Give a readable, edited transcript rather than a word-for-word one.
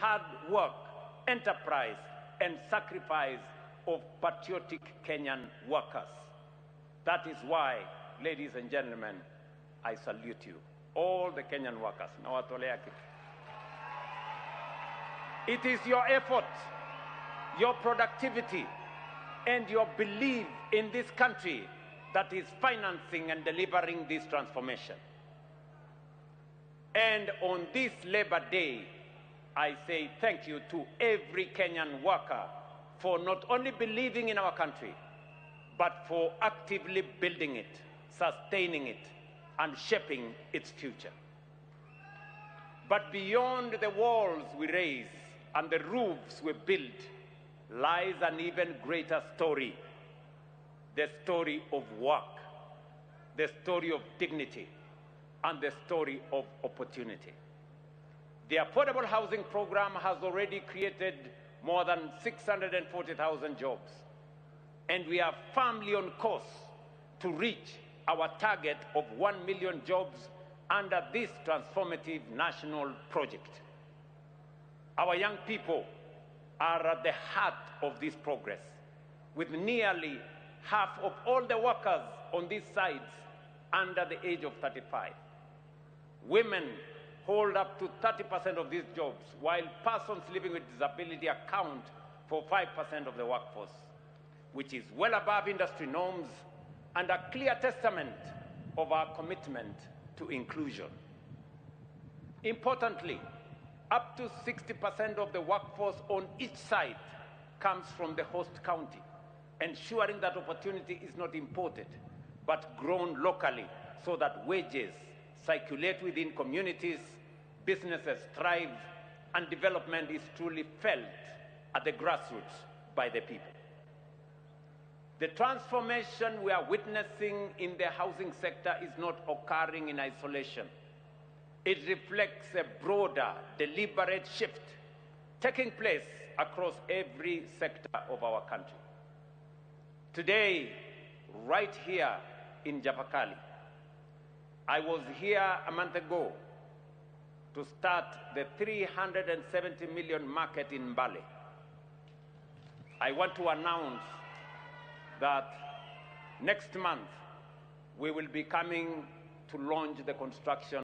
hard work, enterprise, and sacrifice of patriotic Kenyan workers. That is why, ladies and gentlemen, I salute you, all the Kenyan workers. It is your effort, your productivity, and your belief in this country that is financing and delivering this transformation. And on this Labor Day, I say thank you to every Kenyan worker for not only believing in our country, but for actively building it, sustaining it, and shaping its future. But beyond the walls we raise and the roofs we build lies an even greater story, the story of work, the story of dignity, and the story of opportunity. The affordable housing program has already created more than 640,000 jobs, and we are firmly on course to reach our target of 1 million jobs under this transformative national project. Our young people are at the heart of this progress, with nearly half of all the workers on these sites under the age of 35. Women hold up to 30% of these jobs, while persons living with disability account for 5% of the workforce, which is well above industry norms and a clear testament of our commitment to inclusion. Importantly, up to 60% of the workforce on each site comes from the host county, ensuring that opportunity is not imported, but grown locally so that wages circulate within communities, businesses thrive, and development is truly felt at the grassroots by the people. The transformation we are witnessing in the housing sector is not occurring in isolation. It reflects a broader, deliberate shift taking place across every sector of our country. Today, right here in Japakali, I was here a month ago to start the 370 million market in Mbale. I want to announce that next month we will be coming to launch the construction